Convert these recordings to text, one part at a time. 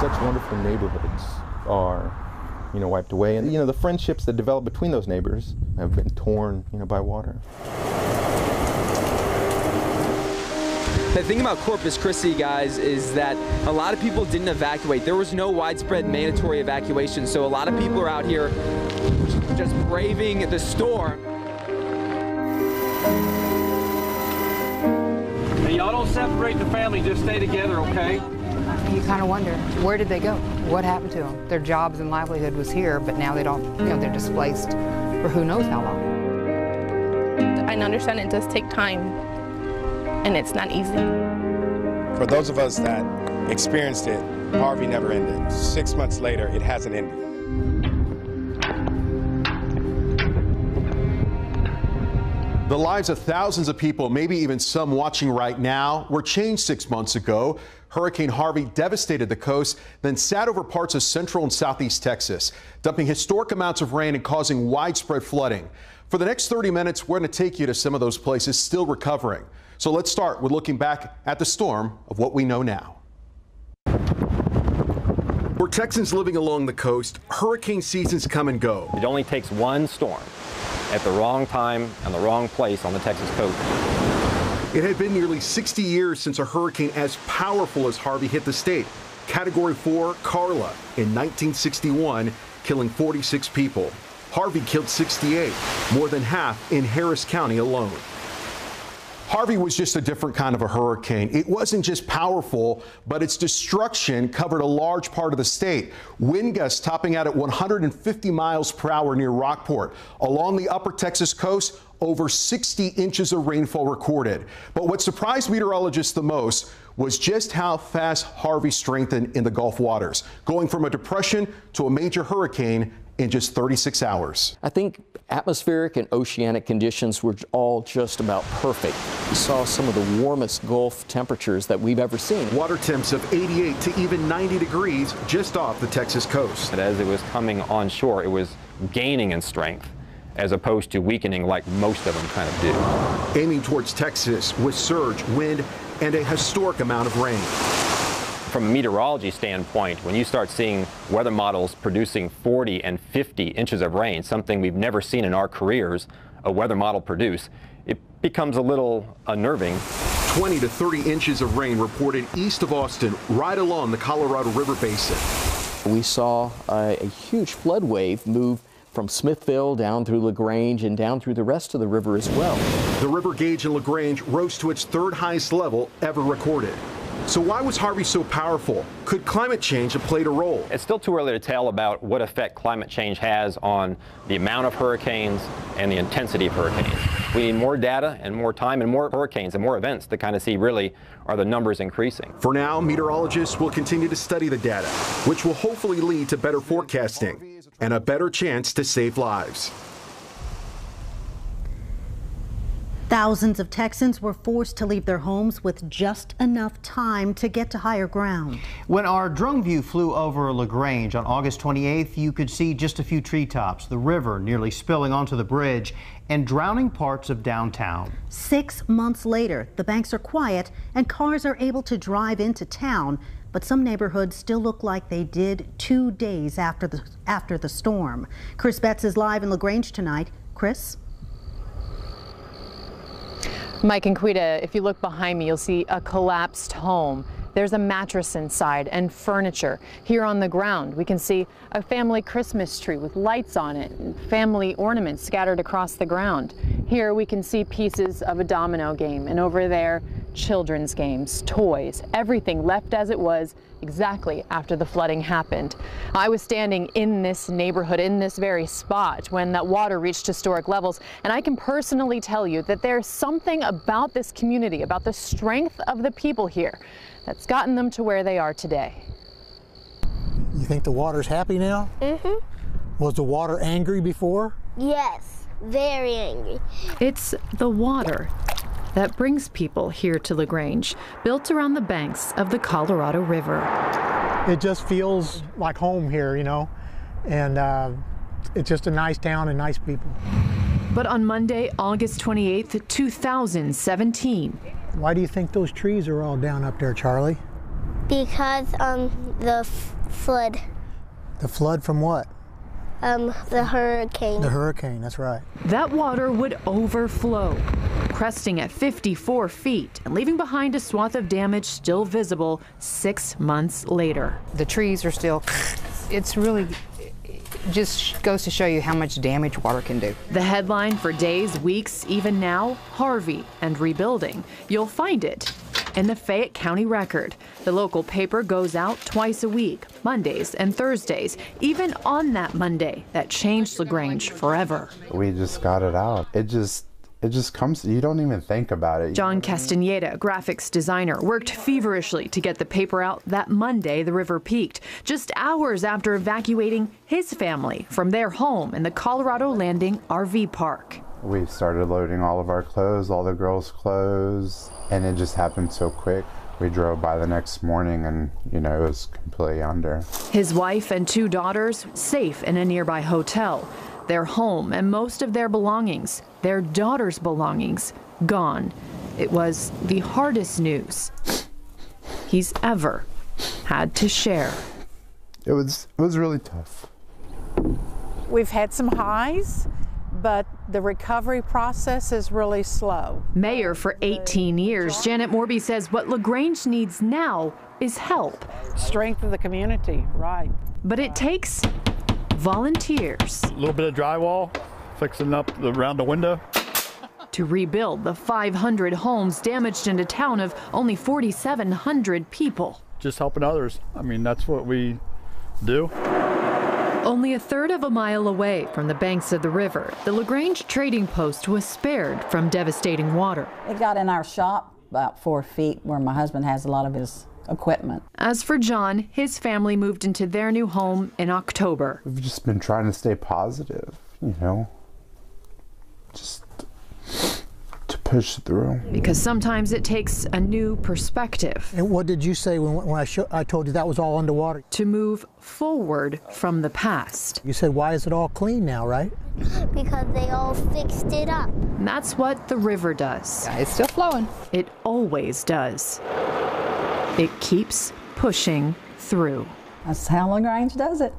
such wonderful neighborhoods are, wiped away. And, the friendships that develop between those neighbors have been torn, by water. The thing about Corpus Christi, guys, is that a lot of people didn't evacuate. There was no widespread mandatory evacuation, so a lot of people are out here just braving the storm. Hey, y'all don't separate the family, just stay together, okay? You kind of wonder, where did they go? What happened to them? Their jobs and livelihood was here, but now they don't, they're displaced for who knows how long. I understand it does take time, and it's not easy. For those of us that experienced it, Harvey never ended. 6 months later, it hasn't ended. The lives of thousands of people, maybe even some watching right now, were changed 6 months ago. Hurricane Harvey devastated the coast, then sat over parts of central and southeast Texas, dumping historic amounts of rain and causing widespread flooding. For the next 30 minutes, we're going to take you to some of those places still recovering. So let's start with looking back at the storm of what we know now. For Texans living along the coast, hurricane seasons come and go. It only takes one storm at the wrong time and the wrong place on the Texas coast. It had been nearly 60 years since a hurricane as powerful as Harvey hit the state. Category 4 Carla in 1961, killing 46 people. Harvey killed 68, more than half in Harris County alone. Harvey was just a different kind of a hurricane. It wasn't just powerful, but its destruction covered a large part of the state. Wind gusts topping out at 150 miles per hour near Rockport. Along the upper Texas coast, over 60 inches of rainfall recorded. But what surprised meteorologists the most was just how fast Harvey strengthened in the Gulf waters, going from a depression to a major hurricane in just 36 hours. I think atmospheric and oceanic conditions were all just about perfect. We saw some of the warmest Gulf temperatures that we've ever seen. Water temps of 88 to even 90 degrees just off the Texas coast. And as it was coming onshore, it was gaining in strength as opposed to weakening like most of them kind of do. Aiming towards Texas with surge, wind, and a historic amount of rain. From a meteorology standpoint, when you start seeing weather models producing 40 and 50 inches of rain, something we've never seen in our careers a weather model produce, it becomes a little unnerving. 20 to 30 inches of rain reported east of Austin, right along the Colorado River basin. We saw a huge flood wave move from Smithville down through LaGrange and down through the rest of the river as well. The river gauge in LaGrange rose to its third highest level ever recorded. So why was Harvey so powerful? Could climate change have played a role? It's still too early to tell about what effect climate change has on the amount of hurricanes and the intensity of hurricanes. We need more data and more time and more hurricanes and more events to kind of see really are the numbers increasing. For now, meteorologists will continue to study the data, which will hopefully lead to better forecasting and a better chance to save lives. Thousands of Texans were forced to leave their homes with just enough time to get to higher ground. When our drone view flew over LaGrange on August 28th, you could see just a few treetops, the river nearly spilling onto the bridge, and drowning parts of downtown. 6 months later, the banks are quiet and cars are able to drive into town, but some neighborhoods still look like they did 2 days after the storm. Chris Betts is live in LaGrange tonight. Chris? Mike and Quita, if you look behind me, you'll see a collapsed home. There's a mattress inside and furniture. Here on the ground, we can see a family Christmas tree with lights on it and family ornaments scattered across the ground. Here we can see pieces of a domino game, and over there, children's games, toys, everything left as it was exactly after the flooding happened. I was standing in this neighborhood, in this very spot, when that water reached historic levels, and I can personally tell you that there's something about this community, about the strength of the people here, that's gotten them to where they are today. You think the water's happy now? Mm-hmm. Was the water angry before? Yes, very angry. It's the water that brings people here to LaGrange, built around the banks of the Colorado River. It just feels like home here, you know, and it's just a nice town and nice people. But on Monday, August 28th, 2017. Why do you think those trees are all down up there, Charlie? Because the flood. The flood from what? The hurricane. The hurricane, that's right. That water would overflow, cresting at 54 feet and leaving behind a swath of damage still visible 6 months later. The trees are still, it's really, just goes to show you how much damage water can do. The headline for days, weeks, even now, Harvey and rebuilding. You'll find it in the Fayette County Record. The local paper goes out twice a week, Mondays and Thursdays, even on that Monday that changed LaGrange forever. We just got it out. It just comes, you don't even think about it. John Castaneda, a graphics designer, worked feverishly to get the paper out that Monday the river peaked, just hours after evacuating his family from their home in the Colorado Landing RV park. We started loading all of our clothes, all the girls' clothes, and it just happened so quick. We drove by the next morning and, it was completely under. His wife and 2 daughters safe in a nearby hotel. Their home and most of their belongings, their daughter's belongings, gone. It was the hardest news he's ever had to share. It was really tough. We've had some highs, but the recovery process is really slow. Mayor for 18 years, Janet Morby says what LaGrange needs now is help. Strength of the community, right. But it takes volunteers. A little bit of drywall, fixing up around the window. To rebuild the 500 homes damaged in a town of only 4,700 people. Just helping others. I mean, that's what we do. Only a third of a mile away from the banks of the river, the LaGrange trading post was spared from devastating water. It got in our shop about 4 feet where my husband has a lot of his equipment. As for John, his family moved into their new home in October. We've just been trying to stay positive, just to push through. Because sometimes it takes a new perspective. And what did you say when I told you that was all underwater? To move forward from the past. You said, why is it all clean now, right? Because they all fixed it up. And that's what the river does. Yeah, it's still flowing. It always does. It keeps pushing through. That's how LaGrange does it.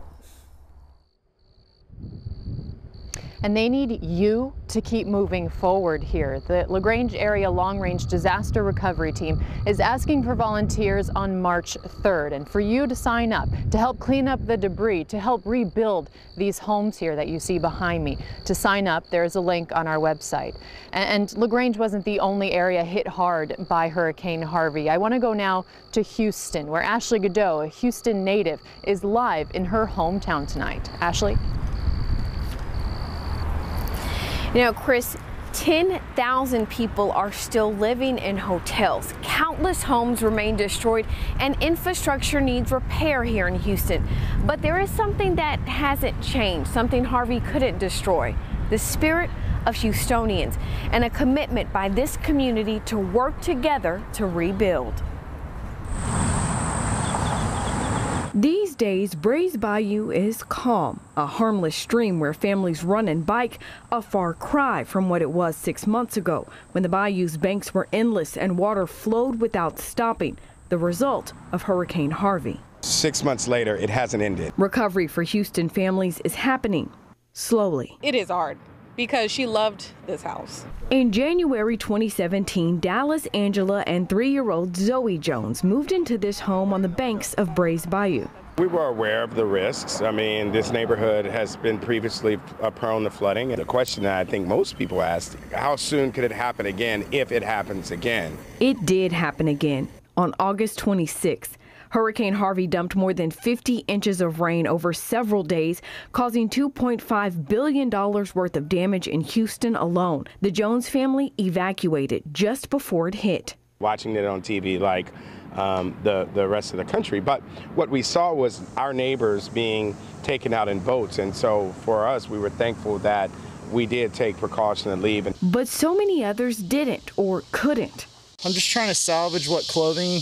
And they need you to keep moving forward here. The LaGrange Area Long Range Disaster Recovery Team is asking for volunteers on March 3rd and for you to sign up to help clean up the debris, to help rebuild these homes here that you see behind me. To sign up, there's a link on our website. And LaGrange wasn't the only area hit hard by Hurricane Harvey. I want to go now to Houston, where Ashley Godot, a Houston native, is live in her hometown tonight. Ashley? Chris, 10,000 people are still living in hotels. Countless homes remain destroyed and infrastructure needs repair here in Houston. But there is something that hasn't changed, something Harvey couldn't destroy: the spirit of Houstonians and a commitment by this community to work together to rebuild. These days, Brays Bayou is calm, a harmless stream where families run and bike, a far cry from what it was 6 months ago, when the bayou's banks were endless and water flowed without stopping, the result of Hurricane Harvey. 6 months later, it hasn't ended. Recovery for Houston families is happening slowly. It is hard because she loved this house. In January 2017, Dallas Angela and 3-year-old Zoe Jones moved into this home on the banks of Brays Bayou. We were aware of the risks. I mean, this neighborhood has been previously prone to flooding. The question that I think most people ask, how soon could it happen again if it happens again? It did happen again on August 26th. Hurricane Harvey dumped more than 50 inches of rain over several days, causing $2.5 billion worth of damage in Houston alone. The Jones family evacuated just before it hit. Watching it on TV like the rest of the country, but what we saw was our neighbors being taken out in boats, and so for us, we were thankful that we did take precaution and leave. But so many others didn't or couldn't. I'm just trying to salvage what clothing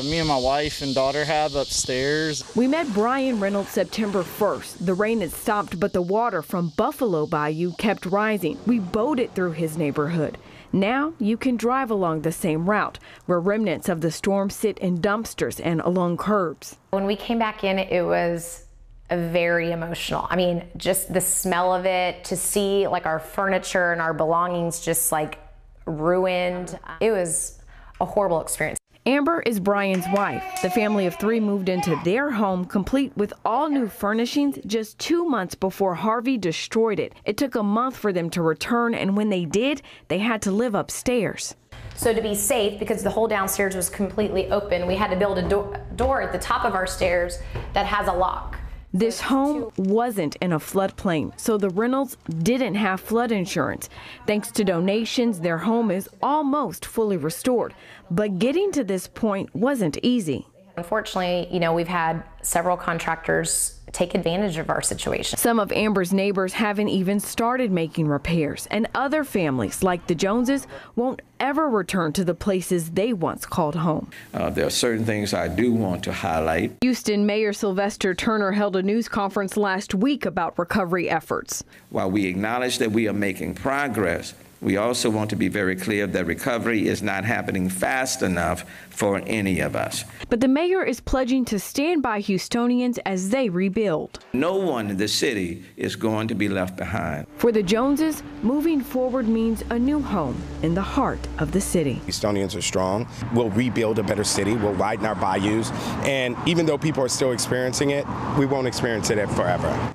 me and my wife and daughter have upstairs. We met Brian Reynolds September 1st. The rain had stopped, but the water from Buffalo Bayou kept rising. We boated through his neighborhood. Now you can drive along the same route, where remnants of the storm sit in dumpsters and along curbs. When we came back in, it was very emotional. I mean, just the smell of it, to see like our furniture and our belongings just like ruined. It was a horrible experience. Amber is Brian's wife. The family of 3 moved into their home complete with all new furnishings just 2 months before Harvey destroyed it. It took a month for them to return, and when they did, they had to live upstairs. So to be safe, because the whole downstairs was completely open, we had to build a door at the top of our stairs that has a lock. This home wasn't in a floodplain, so the Reynolds didn't have flood insurance. Thanks to donations, their home is almost fully restored. But getting to this point wasn't easy. Unfortunately, you know, we've had several contractors take advantage of our situation. Some of Amber's neighbors haven't even started making repairs, and other families, like the Joneses, won't ever return to the places they once called home. There are certain things I do want to highlight. Houston Mayor Sylvester Turner held a news conference last week about recovery efforts. While we acknowledge that we are making progress, we also want to be very clear that recovery is not happening fast enough for any of us. But the mayor is pledging to stand by Houstonians as they rebuild. No one in the city is going to be left behind. For the Joneses, moving forward means a new home in the heart of the city. Houstonians are strong. We'll rebuild a better city. We'll widen our bayous. And even though people are still experiencing it, we won't experience it forever.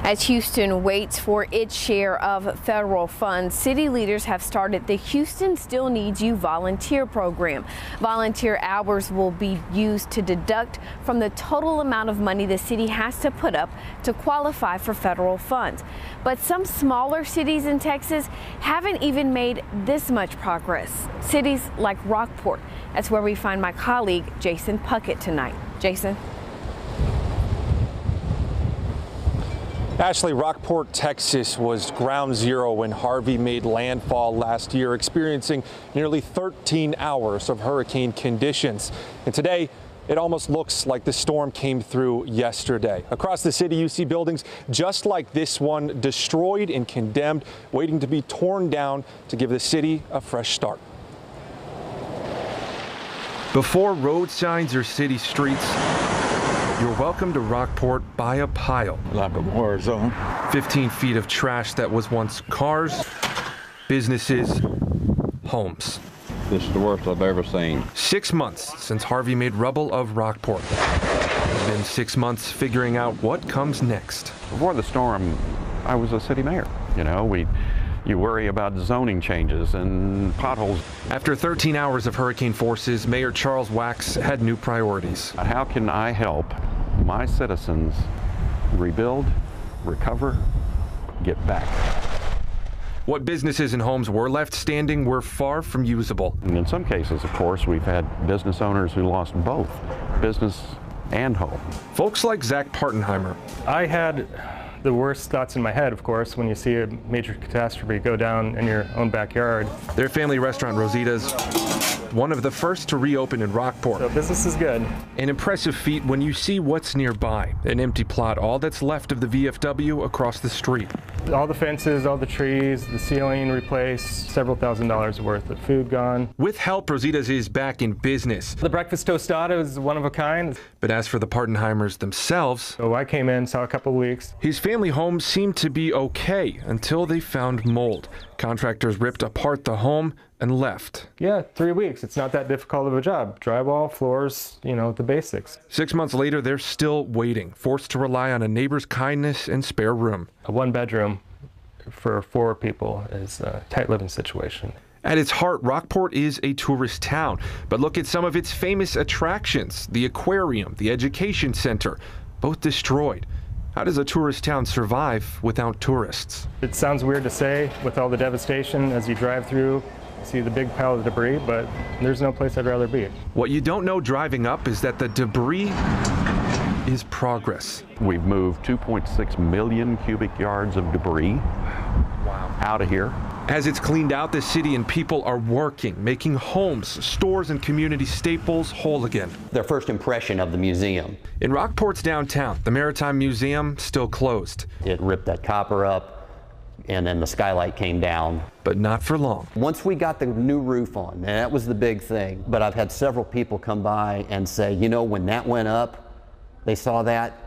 As Houston waits for its share of federal funds, city leaders have started the Houston Still Needs You volunteer program. Volunteer hours will be used to deduct from the total amount of money the city has to put up to qualify for federal funds. But some smaller cities in Texas haven't even made this much progress. Cities like Rockport. That's where we find my colleague Jason Puckett tonight. Jason. Ashley, Rockport, Texas was ground zero when Harvey made landfall last year, experiencing nearly 13 hours of hurricane conditions. And today, it almost looks like the storm came through yesterday. Across the city, you see buildings just like this one, destroyed and condemned, waiting to be torn down to give the city a fresh start. Before road signs or city streets, you're welcome to Rockport by a pile. Like a war zone. 15 feet of trash that was once cars, businesses, homes. This is the worst I've ever seen. 6 months since Harvey made rubble of Rockport. It's been 6 months figuring out what comes next. Before the storm, I was a city mayor. You know, you worry about zoning changes and potholes. After 13 hours of hurricane forces, Mayor Charles Wax had new priorities. How can I help my citizens rebuild, recover, get back? What businesses and homes were left standing were far from usable. And in some cases, of course, we've had business owners who lost both business and home. Folks like Zach Partenheimer. I had the worst thoughts in my head, of course, when you see a major catastrophe go down in your own backyard. Their family restaurant, Rosita's, one of the first to reopen in Rockport. So business is good. An impressive feat when you see what's nearby. An empty plot, all that's left of the VFW across the street. All the fences, all the trees, the ceiling replaced, several $1,000s worth of food gone. With help, Rosita's is back in business. The breakfast tostada is one of a kind. But as for the Partenheimers themselves... So I came in, saw a couple of leaks. His family home seemed to be okay until they found mold. Contractors ripped apart the home and left. Yeah, 3 weeks. It's not that difficult of a job. Drywall, floors, you know, the basics. 6 months later, they're still waiting, forced to rely on a neighbor's kindness and spare room. A 1-bedroom for 4 people is a tight living situation. At its heart, Rockport is a tourist town, but look at some of its famous attractions. The aquarium, the education center, both destroyed. How does a tourist town survive without tourists? It sounds weird to say with all the devastation as you drive through, see the big pile of debris, but there's no place I'd rather be. What you don't know driving up is that the debris is progress. We've moved 2.6 million cubic yards of debris out of here. As it's cleaned out, the city and people are working, making homes, stores, and community staples whole again. Their first impression of the museum. In Rockport's downtown, the Maritime Museum still closed. It ripped that copper up, and then the skylight came down. But not for long. Once we got the new roof on, and that was the big thing, but I've had several people come by and say, you know, when that went up, they saw that,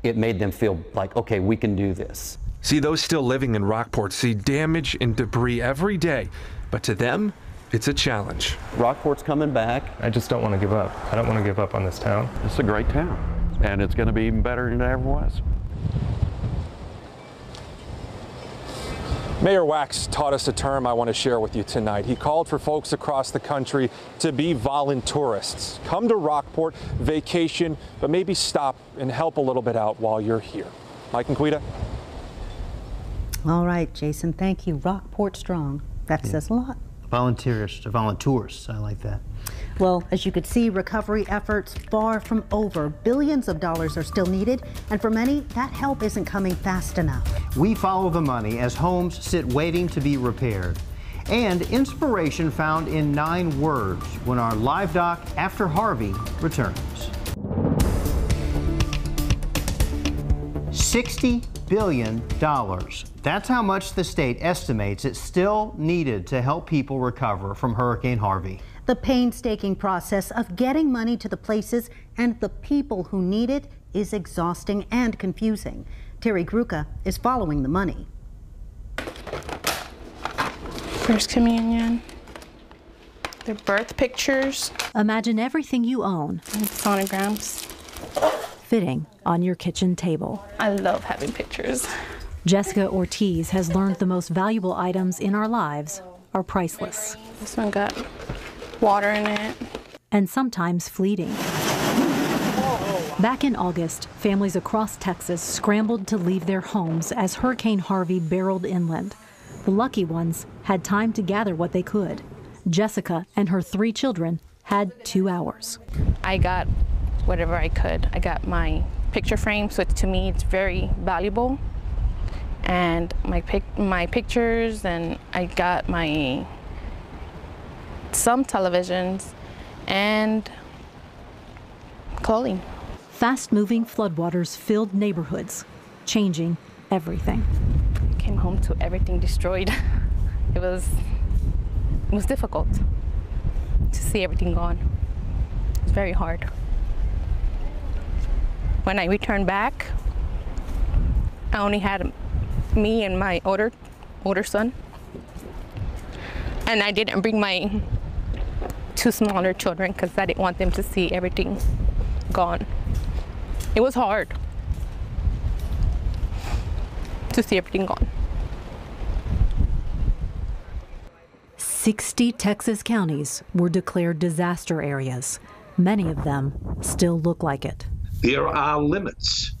it made them feel like, okay, we can do this. See, those still living in Rockport see damage and debris every day, but to them, it's a challenge. Rockport's coming back. I just don't want to give up. I don't want to give up on this town. It's a great town, and it's going to be even better than it ever was. Mayor Wax taught us a term I want to share with you tonight. He called for folks across the country to be voluntourists. Come to Rockport, vacation, but maybe stop and help a little bit out while you're here. Mike and Quita. All right, Jason, thank you. Rockport strong. That says a lot. Voluntours, I like that. Well, as you could see, recovery efforts far from over. Billions of dollars are still needed, and for many, that help isn't coming fast enough. We follow the money as homes sit waiting to be repaired. And inspiration found in 9 words when our live doc After Harvey returns. $60 billion. That's how much the state estimates it's still needed to help people recover from Hurricane Harvey. The painstaking process of getting money to the places and the people who need it is exhausting and confusing. Terry Gruca is following the money. First communion, their birth pictures. Imagine everything you own. Sonograms. Fitting on your kitchen table. I love having pictures. Jessica Ortiz has learned the most valuable items in our lives are priceless. This one got water in it. And sometimes fleeting. Back in August, families across Texas scrambled to leave their homes as Hurricane Harvey barreled inland. The lucky ones had time to gather what they could. Jessica and her 3 children had 2 hours. I got whatever I could. I got my picture frame, so to me it's very valuable. And my pictures, and I got some televisions and clothing. Fast-moving floodwaters filled neighborhoods, changing everything. I came home to everything destroyed. It was difficult to see everything gone. It's very hard. When I returned back, I only had me and my older son, and I didn't bring my 2 smaller children because I didn't want them to see everything gone. It was hard to see everything gone. 60 Texas counties were declared disaster areas. Many of them still look like it. There are limits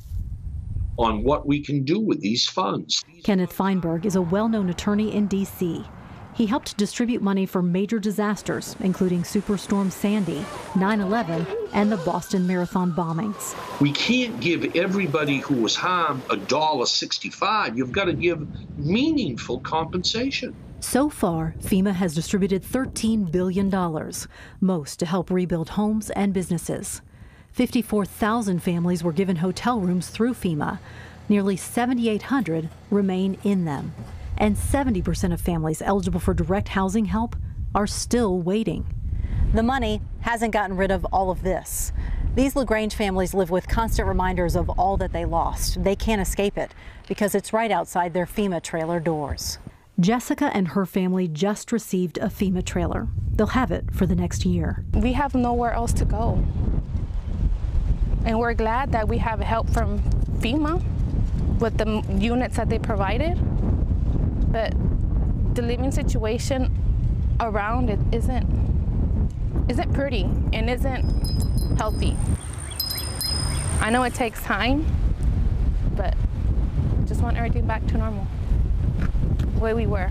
on what we can do with these funds. Kenneth Feinberg is a well-known attorney in D.C. He helped distribute money for major disasters, including Superstorm Sandy, 9/11, and the Boston Marathon bombings. We can't give everybody who was harmed $1.65. You've got to give meaningful compensation. So far, FEMA has distributed $13 billion, most to help rebuild homes and businesses. 54,000 families were given hotel rooms through FEMA. Nearly 7,800 remain in them. And 70% of families eligible for direct housing help are still waiting. The money hasn't gotten rid of all of this. These LaGrange families live with constant reminders of all that they lost. They can't escape it because it's right outside their FEMA trailer doors. Jessica and her family just received a FEMA trailer. They'll have it for the next year. We have nowhere else to go. And we're glad that we have help from FEMA with the units that they provided. But the living situation around it isn't pretty and isn't healthy. I know it takes time, but just want everything back to normal, the way we were.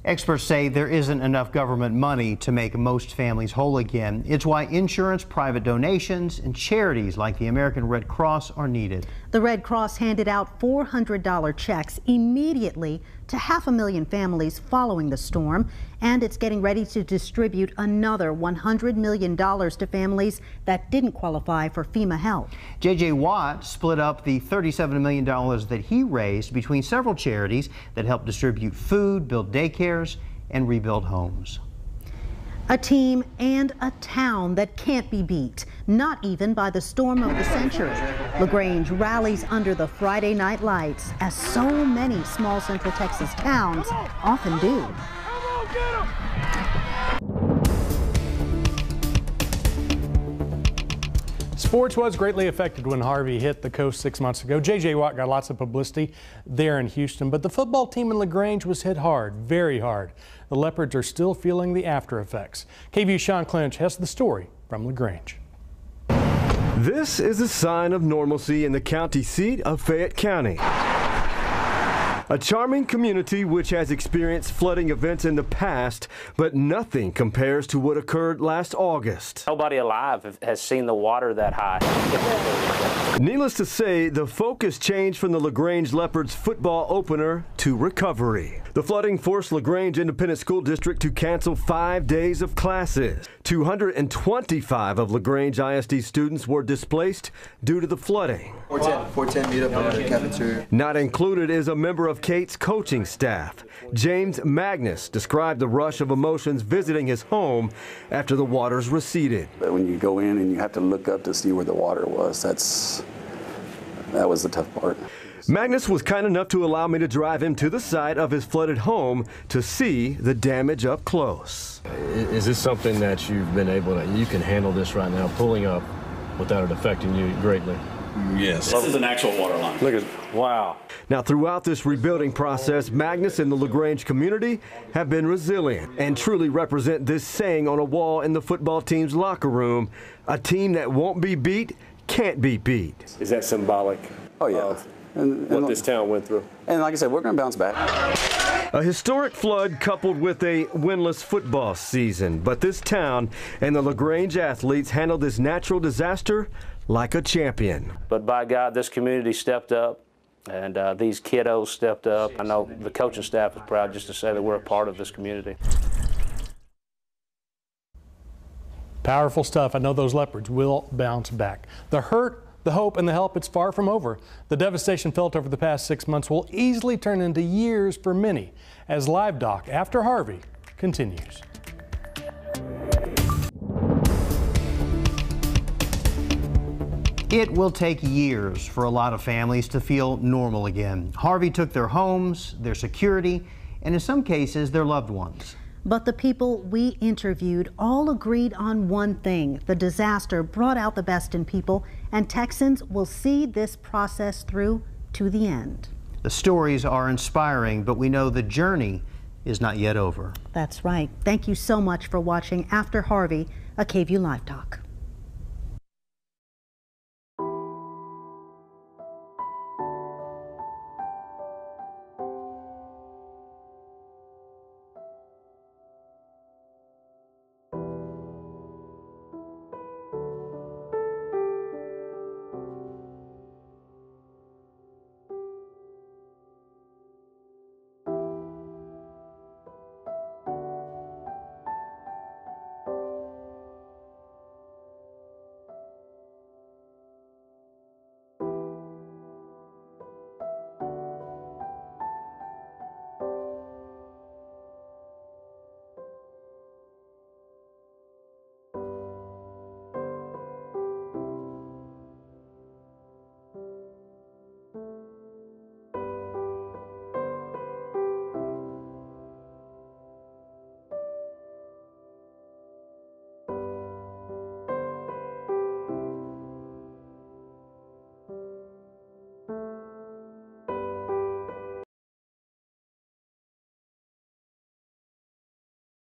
Experts say there isn't enough government money to make most families whole again. It's why insurance, private donations, and charities like the American Red Cross are needed. The Red Cross handed out $400 checks immediately to 500,000 families following the storm, and it's getting ready to distribute another $100 million to families that didn't qualify for FEMA help. J.J. Watt split up the $37 million that he raised between several charities that help distribute food, build daycares, and rebuild homes. A team and a town that can't be beat, not even by the storm of the century. LaGrange rallies under the Friday night lights, as so many small Central Texas towns often do. Sports was greatly affected when Harvey hit the coast 6 months ago. J.J. Watt got lots of publicity there in Houston, but the football team in LaGrange was hit hard, very hard. The Leopards are still feeling the after effects. KVUE Sean Clinch has the story from LaGrange. This is a sign of normalcy in the county seat of Fayette County. A charming community which has experienced flooding events in the past, but nothing compares to what occurred last August. Nobody alive has seen the water that high. Needless to say, the focus changed from the LaGrange Leopards football opener to recovery. The flooding forced LaGrange Independent School District to cancel 5 days of classes. 225 of LaGrange ISD students were displaced due to the flooding. 410 meet up in the cafeteria. Not included is a member of Kate's coaching staff. James Magnus described the rush of emotions visiting his home after the waters receded. But when you go in and you have to look up to see where the water was, that was the tough part. Magnus was kind enough to allow me to drive him to the site of his flooded home to see the damage up close. Is this something that you've been able to, you can handle this right now, pulling up without it affecting you greatly? Yes. This is an actual water line. Look at, wow. Now, throughout this rebuilding process, Magnus and the LaGrange community have been resilient and truly represent this saying on a wall in the football team's locker room: a team that won't be beat can't be beat. Is that symbolic? Oh, yeah. And what this town went through? And like I said, we're going to bounce back. A historic flood coupled with a winless football season, but this town and the LaGrange athletes handled this natural disaster like a champion. But by God, this community stepped up, and these kiddos stepped up. I know the coaching staff is proud just to say that we're a part of this community. Powerful stuff. I know those Leopards will bounce back. The hurt, the hope, and the help, it's far from over. The devastation felt over the past 6 months will easily turn into years for many as Live Doc After Harvey continues. It will take years for a lot of families to feel normal again. Harvey took their homes, their security, and in some cases, their loved ones. But the people we interviewed all agreed on one thing: the disaster brought out the best in people, and Texans will see this process through to the end. The stories are inspiring, but we know the journey is not yet over. That's right. Thank you so much for watching After Harvey, a KVUE Live Doc.